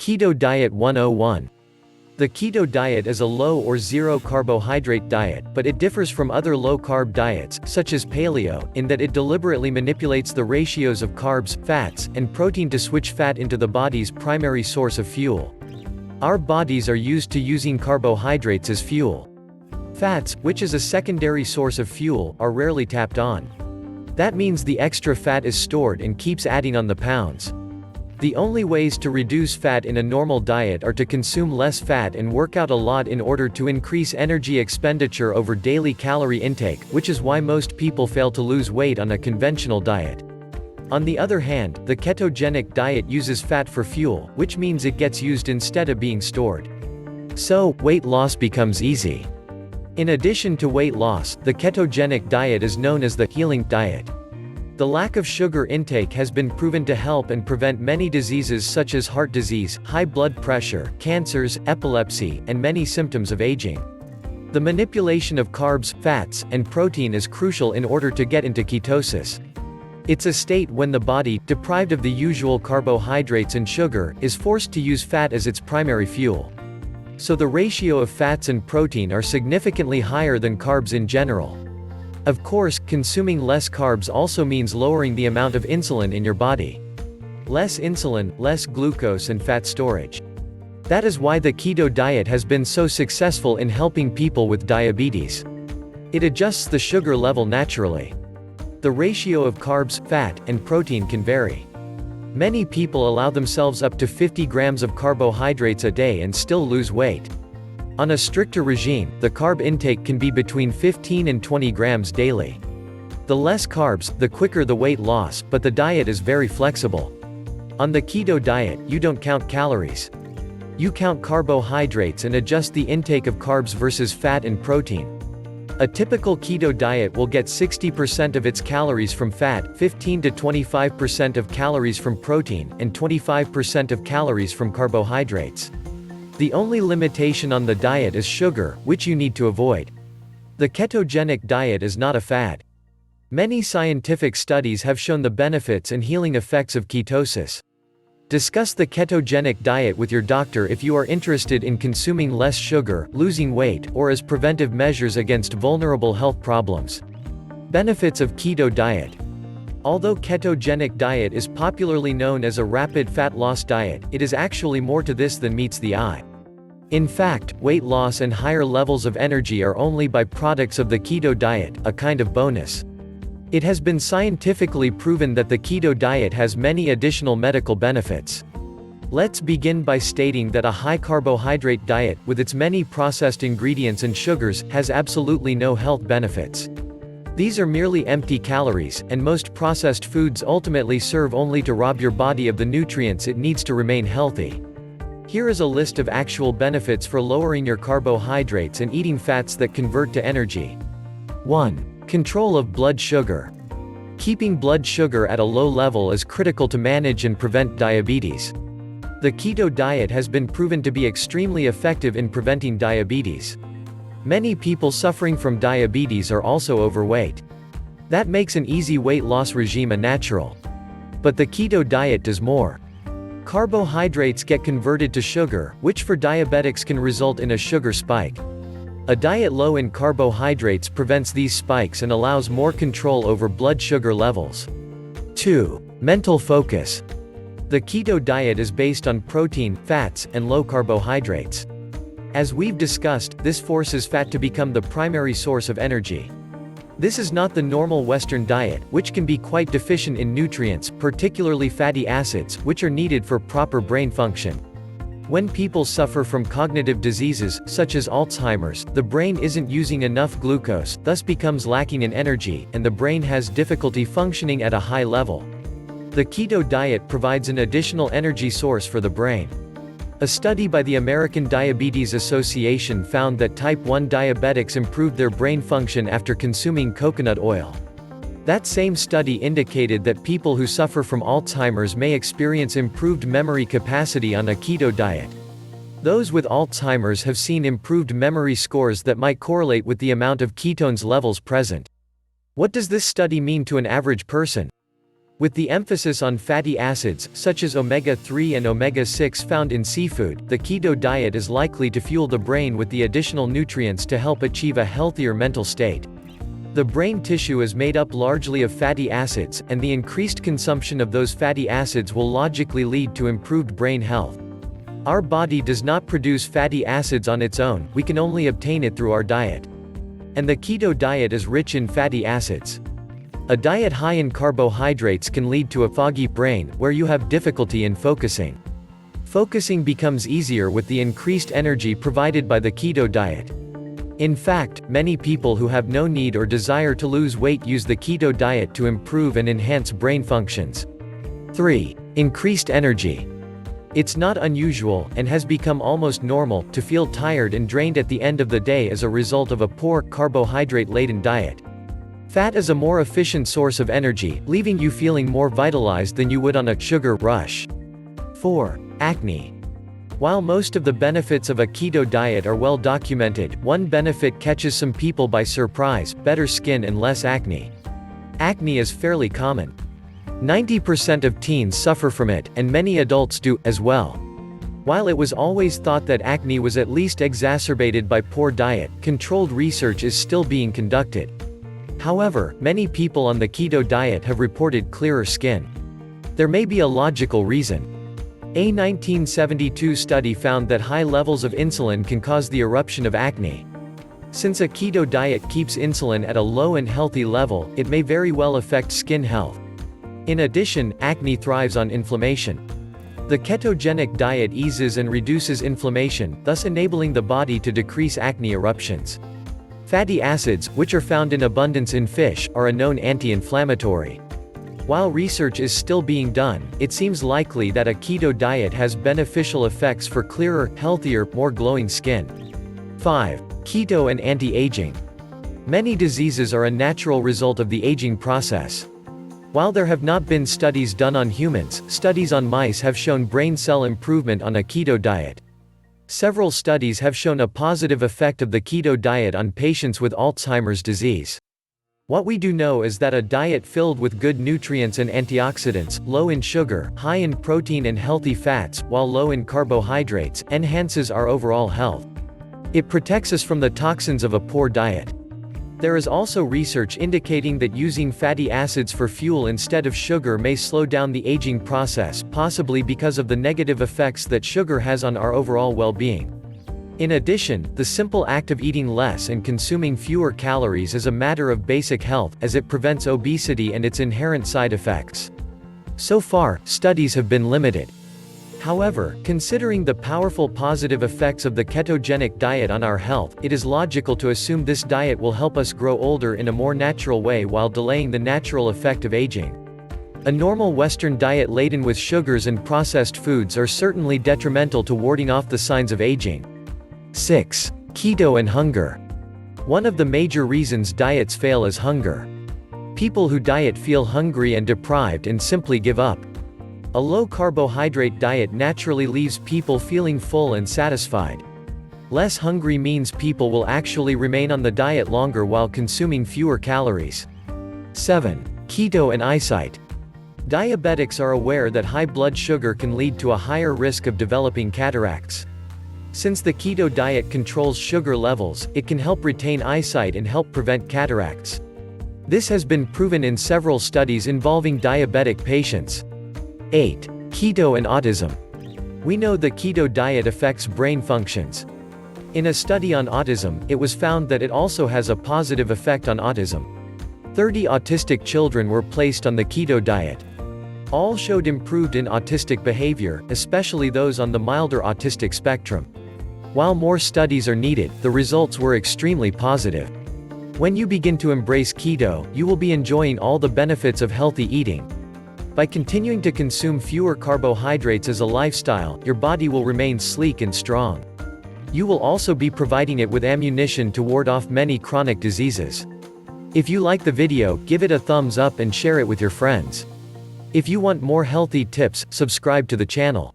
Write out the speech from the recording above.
Keto Diet 101. The keto diet is a low or zero carbohydrate diet, but it differs from other low-carb diets, such as Paleo, in that it deliberately manipulates the ratios of carbs, fats, and protein to switch fat into the body's primary source of fuel. Our bodies are used to using carbohydrates as fuel. Fats, which is a secondary source of fuel, are rarely tapped on. That means the extra fat is stored and keeps adding on the pounds. The only ways to reduce fat in a normal diet are to consume less fat and work out a lot in order to increase energy expenditure over daily calorie intake, which is why most people fail to lose weight on a conventional diet. On the other hand, the ketogenic diet uses fat for fuel, which means it gets used instead of being stored. So, weight loss becomes easy. In addition to weight loss, the ketogenic diet is known as the healing diet. The lack of sugar intake has been proven to help and prevent many diseases such as heart disease, high blood pressure, cancers, epilepsy, and many symptoms of aging. The manipulation of carbs, fats, and protein is crucial in order to get into ketosis. It's a state when the body, deprived of the usual carbohydrates and sugar, is forced to use fat as its primary fuel. So the ratio of fats and protein are significantly higher than carbs in general. Of course, consuming less carbs also means lowering the amount of insulin in your body. Less insulin, less glucose and fat storage. That is why the keto diet has been so successful in helping people with diabetes. It adjusts the sugar level naturally. The ratio of carbs, fat, and protein can vary. Many people allow themselves up to 50 grams of carbohydrates a day and still lose weight. On a stricter regime, the carb intake can be between 15 and 20 grams daily. The less carbs, the quicker the weight loss, but the diet is very flexible. On the keto diet, you don't count calories. You count carbohydrates and adjust the intake of carbs versus fat and protein. A typical keto diet will get 60% of its calories from fat, 15 to 25% of calories from protein, and 25% of calories from carbohydrates. The only limitation on the diet is sugar, which you need to avoid. The ketogenic diet is not a fad. Many scientific studies have shown the benefits and healing effects of ketosis. Discuss the ketogenic diet with your doctor if you are interested in consuming less sugar, losing weight, or as preventive measures against vulnerable health problems. Benefits of keto diet. Although ketogenic diet is popularly known as a rapid fat loss diet, it is actually more to this than meets the eye. In fact, weight loss and higher levels of energy are only byproducts of the keto diet, a kind of bonus. It has been scientifically proven that the keto diet has many additional medical benefits. Let's begin by stating that a high-carbohydrate diet, with its many processed ingredients and sugars, has absolutely no health benefits. These are merely empty calories, and most processed foods ultimately serve only to rob your body of the nutrients it needs to remain healthy. Here is a list of actual benefits for lowering your carbohydrates and eating fats that convert to energy. 1. Control of blood sugar. Keeping blood sugar at a low level is critical to manage and prevent diabetes. The keto diet has been proven to be extremely effective in preventing diabetes. Many people suffering from diabetes are also overweight. That makes an easy weight loss regime a natural. But the keto diet does more. Carbohydrates get converted to sugar, which for diabetics can result in a sugar spike. A diet low in carbohydrates prevents these spikes and allows more control over blood sugar levels. 2. Mental focus. The keto diet is based on protein, fats, and low carbohydrates. As we've discussed, this forces fat to become the primary source of energy. This is not the normal Western diet, which can be quite deficient in nutrients, particularly fatty acids, which are needed for proper brain function. When people suffer from cognitive diseases, such as Alzheimer's, the brain isn't using enough glucose, thus becomes lacking in energy, and the brain has difficulty functioning at a high level. The keto diet provides an additional energy source for the brain. A study by the American Diabetes Association found that type 1 diabetics improved their brain function after consuming coconut oil. That same study indicated that people who suffer from Alzheimer's may experience improved memory capacity on a keto diet. Those with Alzheimer's have seen improved memory scores that might correlate with the amount of ketones levels present. What does this study mean to an average person? With the emphasis on fatty acids, such as omega-3 and omega-6 found in seafood, the keto diet is likely to fuel the brain with the additional nutrients to help achieve a healthier mental state. The brain tissue is made up largely of fatty acids, and the increased consumption of those fatty acids will logically lead to improved brain health. Our body does not produce fatty acids on its own, we can only obtain it through our diet. And the keto diet is rich in fatty acids. A diet high in carbohydrates can lead to a foggy brain, where you have difficulty in focusing. Focusing becomes easier with the increased energy provided by the keto diet. In fact, many people who have no need or desire to lose weight use the keto diet to improve and enhance brain functions. 3. Increased energy. It's not unusual, and has become almost normal, to feel tired and drained at the end of the day as a result of a poor, carbohydrate-laden diet. Fat is a more efficient source of energy, leaving you feeling more vitalized than you would on a sugar rush. 4. Acne. While most of the benefits of a keto diet are well documented, one benefit catches some people by surprise: better skin and less acne. Acne is fairly common. 90% of teens suffer from it, and many adults do, as well. While it was always thought that acne was at least exacerbated by poor diet, controlled research is still being conducted. However, many people on the keto diet have reported clearer skin. There may be a logical reason. A 1972 study found that high levels of insulin can cause the eruption of acne. Since a keto diet keeps insulin at a low and healthy level, it may very well affect skin health. In addition, acne thrives on inflammation. The ketogenic diet eases and reduces inflammation, thus enabling the body to decrease acne eruptions. Fatty acids, which are found in abundance in fish, are a known anti-inflammatory. While research is still being done, it seems likely that a keto diet has beneficial effects for clearer, healthier, more glowing skin. 5. Keto and anti-aging. Many diseases are a natural result of the aging process. While there have not been studies done on humans, studies on mice have shown brain cell improvement on a keto diet. Several studies have shown a positive effect of the keto diet on patients with Alzheimer's disease. What we do know is that a diet filled with good nutrients and antioxidants, low in sugar, high in protein and healthy fats, while low in carbohydrates, enhances our overall health. It protects us from the toxins of a poor diet. There is also research indicating that using fatty acids for fuel instead of sugar may slow down the aging process, possibly because of the negative effects that sugar has on our overall well-being. In addition, the simple act of eating less and consuming fewer calories is a matter of basic health, as it prevents obesity and its inherent side effects. So far, studies have been limited. However, considering the powerful positive effects of the ketogenic diet on our health, it is logical to assume this diet will help us grow older in a more natural way while delaying the natural effect of aging. A normal Western diet laden with sugars and processed foods are certainly detrimental to warding off the signs of aging. 6. Keto and hunger. One of the major reasons diets fail is hunger. People who diet feel hungry and deprived and simply give up. A low-carbohydrate diet naturally leaves people feeling full and satisfied. Less hungry means people will actually remain on the diet longer while consuming fewer calories. 7. Keto and eyesight. Diabetics are aware that high blood sugar can lead to a higher risk of developing cataracts. Since the keto diet controls sugar levels, it can help retain eyesight and help prevent cataracts. This has been proven in several studies involving diabetic patients. 8. Keto and autism. We know the keto diet affects brain functions. In a study on autism, it was found that it also has a positive effect on autism. 30 autistic children were placed on the keto diet. All showed improved in autistic behavior, especially those on the milder autistic spectrum. While more studies are needed, the results were extremely positive. When you begin to embrace keto, you will be enjoying all the benefits of healthy eating. By continuing to consume fewer carbohydrates as a lifestyle, your body will remain sleek and strong. You will also be providing it with ammunition to ward off many chronic diseases. If you like the video, give it a thumbs up and share it with your friends. If you want more healthy tips, subscribe to the channel.